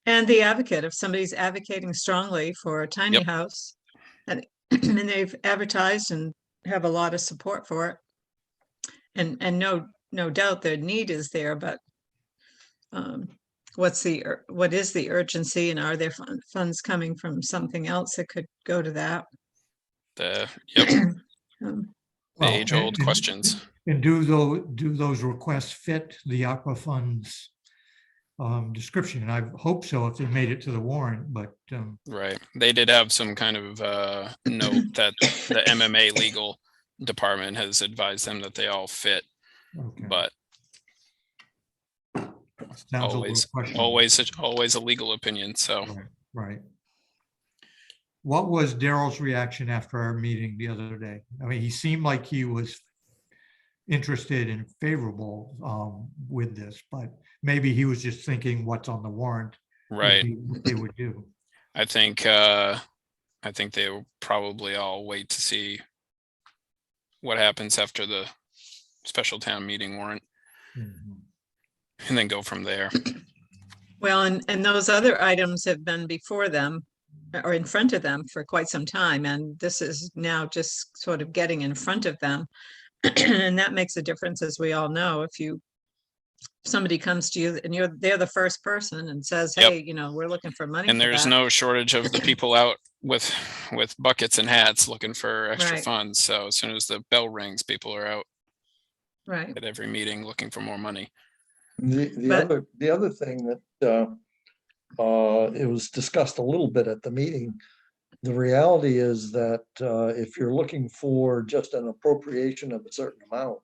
and the advocate, if somebody's advocating strongly for a tiny Yep. house and they've advertised and have a lot of support for it. And no doubt their need is there, but what is the urgency, and are there funds coming from something else that could go to that? Yep, Um, well, age-old and- questions. And do those requests fit the ARPA funds description? And I hope so if they made it to the warrant, but Right. They did have some kind of note that the MMA legal department has advised them that they all fit, okay. but Sounds a little questionable. always a legal opinion. So Right. What was Daryl's reaction after our meeting the other day? I mean, he seemed like he was interested and favorable with this, but maybe he was just thinking what's on the warrant. right. What they would do. I think I think they will probably all wait to see what happens after the special town meeting warrant Mhm. and then go from there. Well, and those other items have been before them or in front of them for quite some time, and this is now just sort of getting in front of them. And that makes a difference, as we all know. If somebody comes to you and they're the first person and says, Yep. hey, we're looking for money And for there's that. no shortage of the people out with buckets and hats looking for extra Right. funds. So as soon as the bell rings, people are out Right. at every meeting looking for more money. The other thing that it was discussed a little bit at the meeting. The reality is that if you're looking for just an appropriation of a certain amount,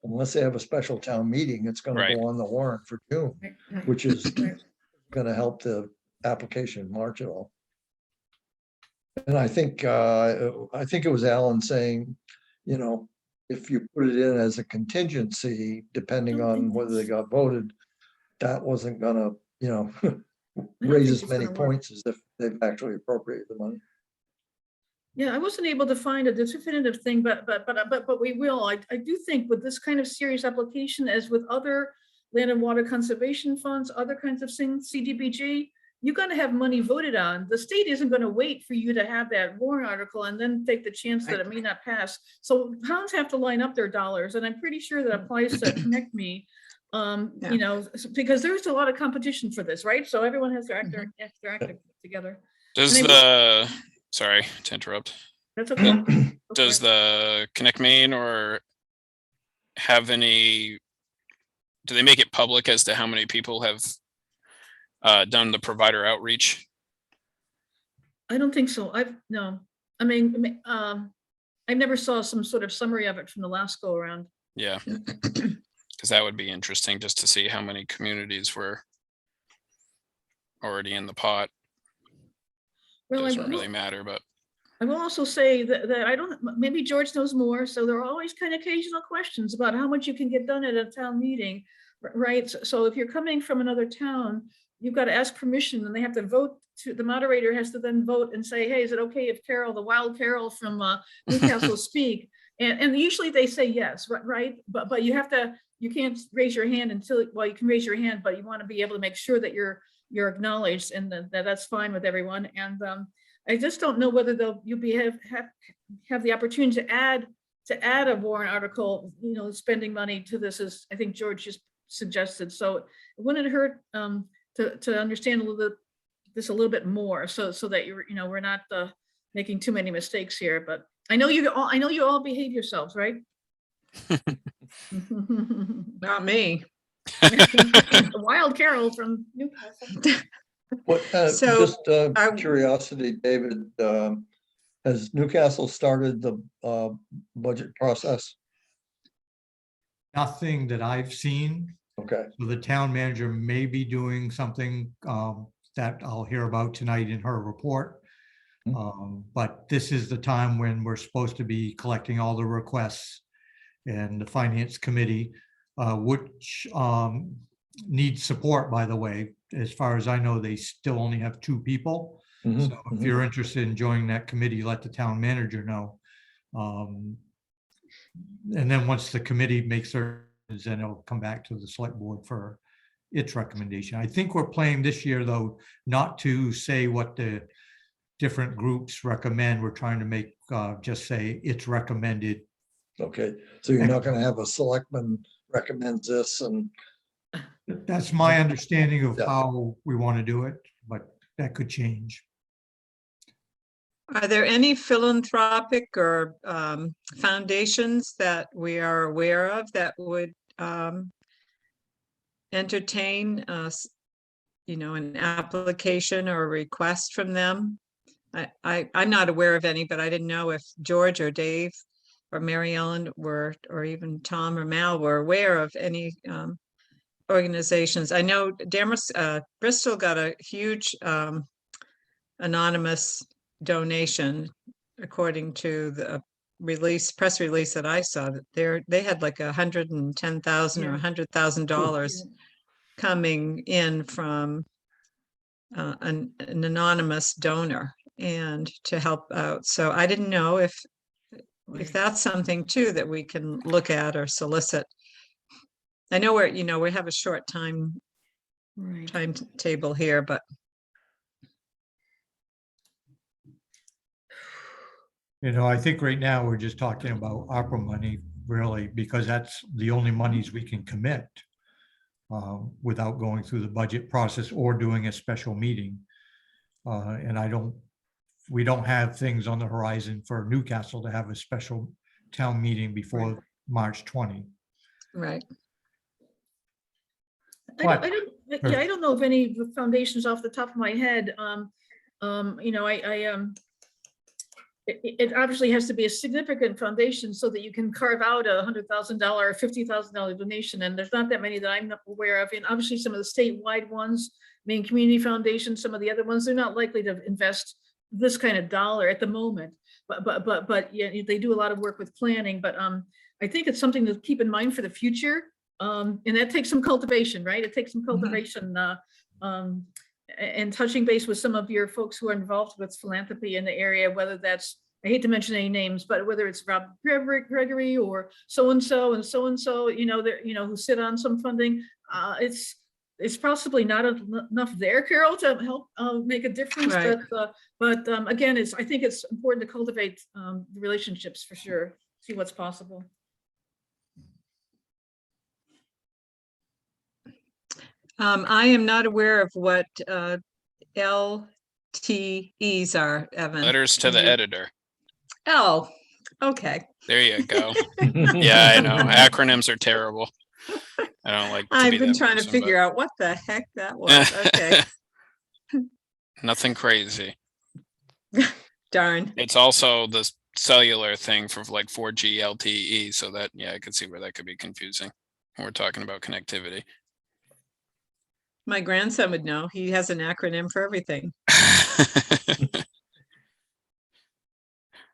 unless they have a special town meeting, it's going to Right. go on the warrant for June, Right. which is Right. going to help the application march at all. And I think it was Alan saying, if you put it in as a contingency, depending on whether they got voted, that wasn't gonna, raise think as it's many gonna work. points as if they've actually appropriated the money. Yeah, I wasn't able to find a definitive thing, but we will. I do think with this kind of serious application, as with other land and water conservation funds, other kinds of things, CDBG, you're gonna have money voted on. The state isn't gonna wait for you to have that warrant article and then take the chance that it may not pass. So towns have to line up their dollars, and I'm pretty sure that applies to Connect Me. Because there's a lot of competition for this, right? So everyone has to act together. Does And I sorry to interrupt. That's okay. Go for Does it. the Connect Main or have any, do they make it public as to how many people have done the provider outreach? I don't think so. No. I mean, I never saw some sort of summary of it from the last go around. Yeah. Because that would be interesting just to see how many communities were already in the pot. Well, Doesn't really matter, but I will also say that I don't, maybe George knows more. So there are always kind of occasional questions about how much you can get done at a town meeting, right? So if you're coming from another town, you've got to ask permission, and they have to vote. The moderator has to then vote and say, hey, is it okay if Carol, the wild Carol from Newcastle speak? And usually they say yes, right? But you can't raise your hand until, well, you can raise your hand, but you want to be able to make sure that you're acknowledged, and that's fine with everyone. And I just don't know whether you'll have the opportunity to add a warrant article, spending money to this, as I think George just suggested. So it wouldn't hurt to understand this a little bit more, so that we're not making too many mistakes here. But I know you all behave yourselves, right? Not me. Wild Carol from Newcastle. What, So, just curiosity, David, has Newcastle started the budget process? Nothing that I've seen. Okay, So the town manager may be doing something that I'll hear about tonight in her report. But this is the time when we're supposed to be collecting all the requests, and the finance committee, which needs support, by the way. As far as I know, they still only have 2 people. So if you're interested in joining that committee, let the town manager know. And then once the committee makes their, then it'll come back to the select board for its recommendation. I think we're playing this year, though, not to say what the different groups recommend. We're trying to make just say it's recommended. okay. So you're not going to have a selectman recommends this, and That's my understanding of Yeah. how we want to do it, but that could change. Are there any philanthropic or foundations that we are aware of that would entertain an application or a request from them? I'm not aware of any, but I didn't know if George or Dave or Mary Ellen were, or even Tom or Mal were aware of any organizations. I know Bristol got a huge anonymous donation, according to the press release that I saw, that they had like $110,000 or $100,000 coming in from an anonymous donor. and to help out. So I didn't know if Right. that's something too that we can look at or solicit. I know we have a short Right. timetable here, but I think right now we're just talking about ARPA money, really, because that's the only monies we can commit without going through the budget process or doing a special meeting. And we don't have things on the horizon for Newcastle to have a special town meeting before March 20. right. But- I don't know of any foundations off the top of my head. It obviously has to be a significant foundation so that you can carve out $100,000 or $50,000 donation. And there's not that many that I'm not aware of. And obviously some of the statewide ones, Maine Community Foundation, some of the other ones, they're not likely to invest this kind of dollar at the moment. But yeah, they do a lot of work with planning. But I think it's something to keep in mind for the future. And that takes some cultivation, right? It takes some cultivation. And touching base with some of your folks who are involved with philanthropy in the area, whether that's, I hate to mention any names, but whether it's Rob Gregory or so-and-so, who sit on some funding, it's possibly not enough there, Carol, to help make a difference. Right. But again, I think it's important to cultivate the relationships for sure, see what's possible. I am not aware of what LTEs are, Evan. Letters to the editor. Oh, okay. There you go. Yeah, I know. Acronyms are terrible. I don't like. I've been trying to figure out what the heck that was. Okay. Nothing crazy. Darn. It's also the cellular thing for like 4G LTE. So that, yeah, I could see where that could be confusing when we're talking about connectivity. My grandson would know. He has an acronym for everything.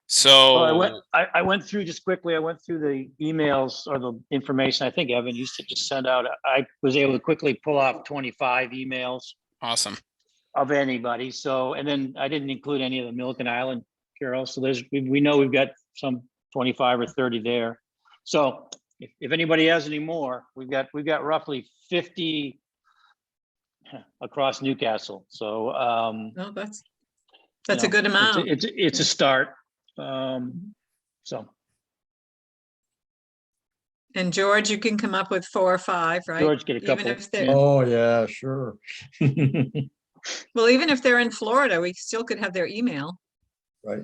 So I went through just quickly. I went through the emails or the information. I think Evan used to just send out. I was able to quickly pull off 25 emails awesome. of anybody. So, and then I didn't include any of the Milliken Island, Carol. So we know we've got some 25 or 30 there. So if anybody has any more, we've got roughly 50 across Newcastle. So Oh, that's a good amount. It's a start. So. And George, you can come up with 4 or 5, right? George, get a couple. Even if they're, Oh, yeah, sure. well, even if they're in Florida, we still could have their email, Right.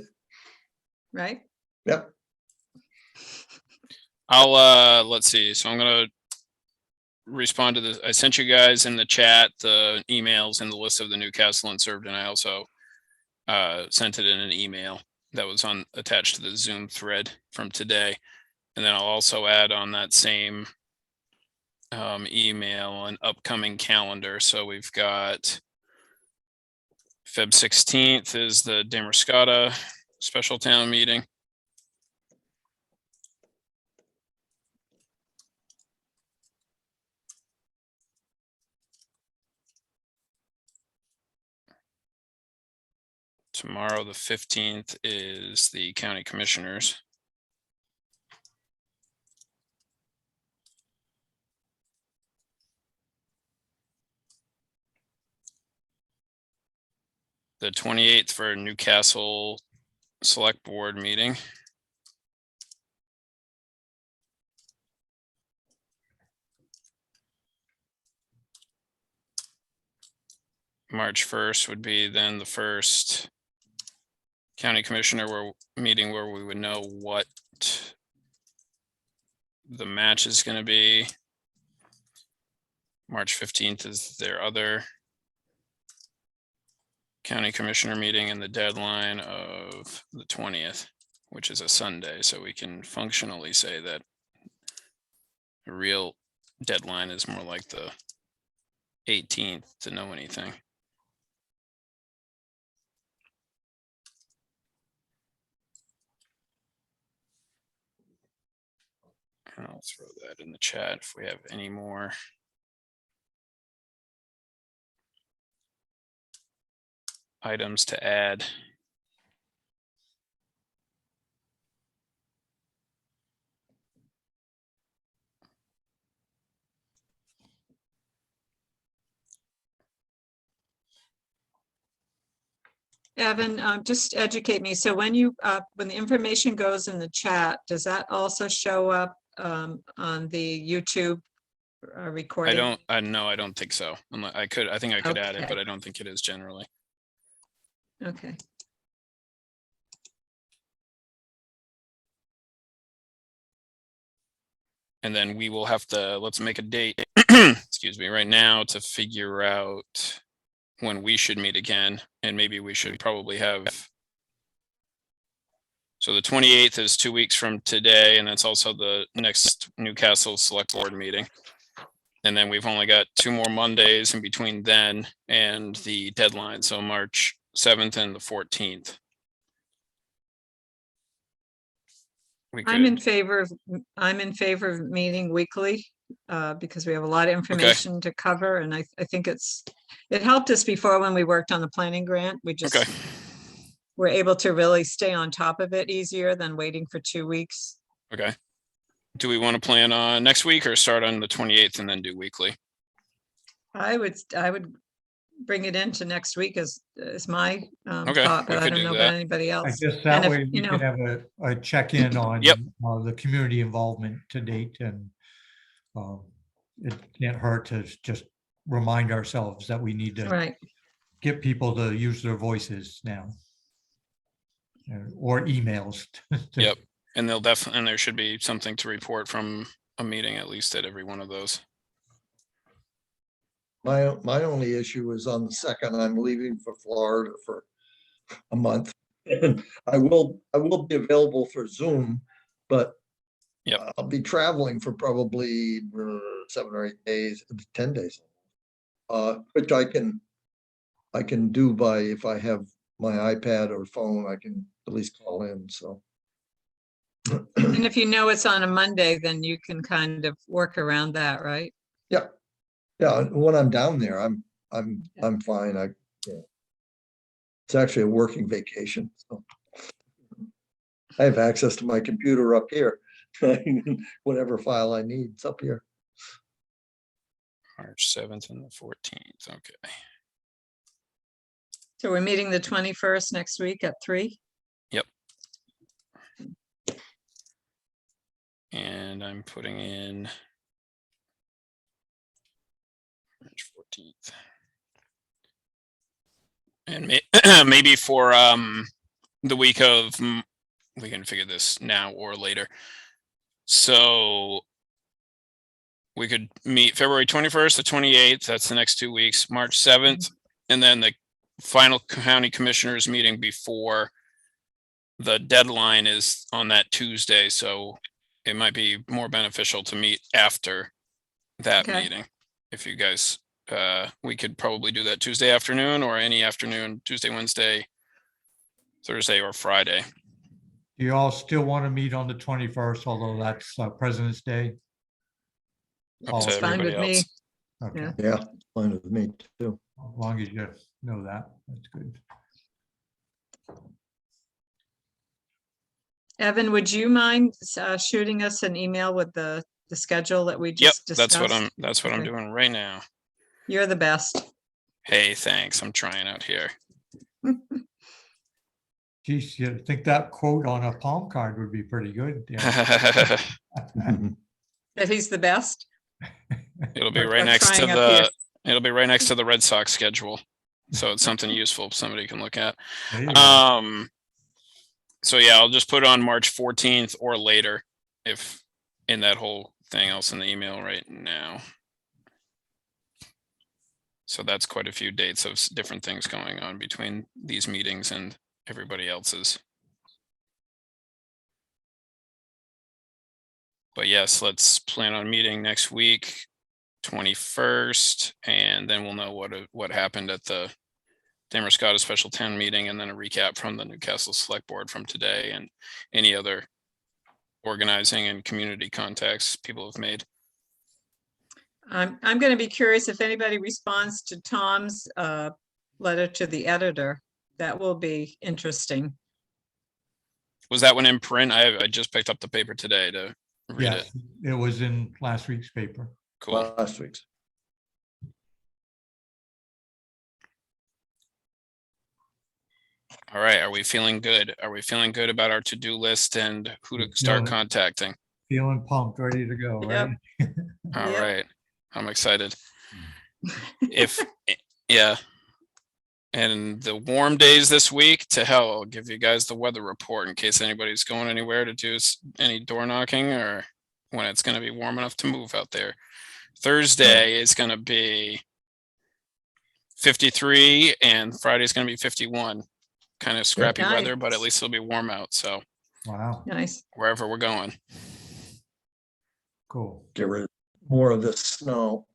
right? Yep. I'll let's see. So I'm gonna respond to this. I sent you guys in the chat the emails and the list of the Newcastle unserved, and I also sent it in an email that was attached to the Zoom thread from today. And then I'll also add on that same email an upcoming calendar. So we've got Feb 16th is the Damariscotta special town meeting. Tomorrow, the 15th, is the county commissioners. The 28th for Newcastle Select Board meeting. March 1st would be then the first county commissioner meeting where we would know what the match is going to be. March 15th is their other county commissioner meeting, and the deadline of the 20th, which is a Sunday. So we can functionally say that the real deadline is more like the 18th to know anything. I'll throw that in the chat if we have any more. Items to add. Evan, just educate me. So when you, when the information goes in the chat, does that also show up on the YouTube I recording? don't, no, I don't think so. I think I could add it, Okay. but I don't think it is generally. Okay. And then we will have to, let's make a date, excuse me, right now to figure out when we should meet again. And maybe we should probably have. So the 28th is 2 weeks from today, and that's also the next Newcastle Select Board meeting. And then we've only got 2 more Mondays in between then and the deadline. So March 7th and the 14th. I'm in favor of meeting weekly because we have a lot of information to cover, and I think it helped us before when we worked on the planning grant. We just were able to really stay on top of it easier than waiting for 2 weeks. Okay. Do we want to plan on next week or start on the 28th and then do weekly? I would bring it into next week as my Okay, thought, we but I could don't do know that. about anybody I else. guess that And if, way you we know, can have a check-in on Yep. the community involvement to date, and it can't hurt to just remind ourselves that we need to right. get people to use their voices now. Or emails. Yep. And they'll definitely, and there should be something to report from a meeting at least at every one of those. My only issue is on the 2nd, I'm leaving for Florida for a month. And I will be available for Zoom, but Yep. I'll be traveling for probably 7 or 8 days, 10 days. Which I can do by, if I have my iPad or phone, I can at least call in, so. And if you know it's on a Monday, then you can kind of work around that, right? Yeah. Yeah, when I'm down there, I'm fine. It's actually a working vacation, so. I have access to my computer up here. Whatever file I need, it's up here. March 7th and the 14th. Okay. So we're meeting the 21st next week at 3. Yep. And I'm putting in March 14th. And maybe for the week of, we can figure this now or later. So we could meet February 21st, the 28th, that's the next 2 weeks, March 7th, and then the final county commissioners meeting before the deadline is on that Tuesday. So it might be more beneficial to meet after that Okay. meeting. If you guys, we could probably do that Tuesday afternoon or any afternoon, Tuesday, Wednesday, Thursday, or Friday. Do you all still want to meet on the 21st, although that's President's Day? Up to It's fine everybody with me. else. Okay, Yeah. Yeah, fine with me too. as long as you know that, that's good. Evan, would you mind shooting us an email with the schedule that we Yep, just discussed? that's what I'm Okay. doing right now. You're the best. Hey, thanks. I'm trying out here. Geez, you think that quote on a palm card would be pretty good. Yeah. That he's the best. It'll be We're right next to trying up here. it'll be right next to the Red Sox schedule. So it's something useful somebody can look at. There you go. So yeah, I'll just put on March 14th or later if in that whole thing. I'll send the email right now. So that's quite a few dates of different things going on between these meetings and everybody else's. But yes, let's plan on meeting next week, 21st, and then we'll know what happened at the Damariscotta special town meeting, and then a recap from the Newcastle Select Board from today and any other organizing and community contacts people have made. I'm going to be curious if anybody responds to Tom's letter to the editor. That will be interesting. Was that one in print? I just picked up the paper today to read Yes, it. it was in last week's paper. Cool. Last week's. All right. Are we feeling good? Are we feeling good about our to-do list and who to start Feeling- contacting? Feeling pumped, ready to go, Yep. right? All Yep. right. I'm excited. If, yeah. And the warm days this week, to hell, I'll give you guys the weather report in case anybody's going anywhere to do any door knocking or when it's going to be warm enough to move out there. Thursday is going to be 53 and Friday's going to be 51. Kind of scrappy weather, but at Nice. least it'll be warm out. So Wow, Nice. wherever we're going. cool. Get rid of more of this snow.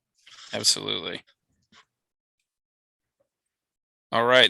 Absolutely. All right.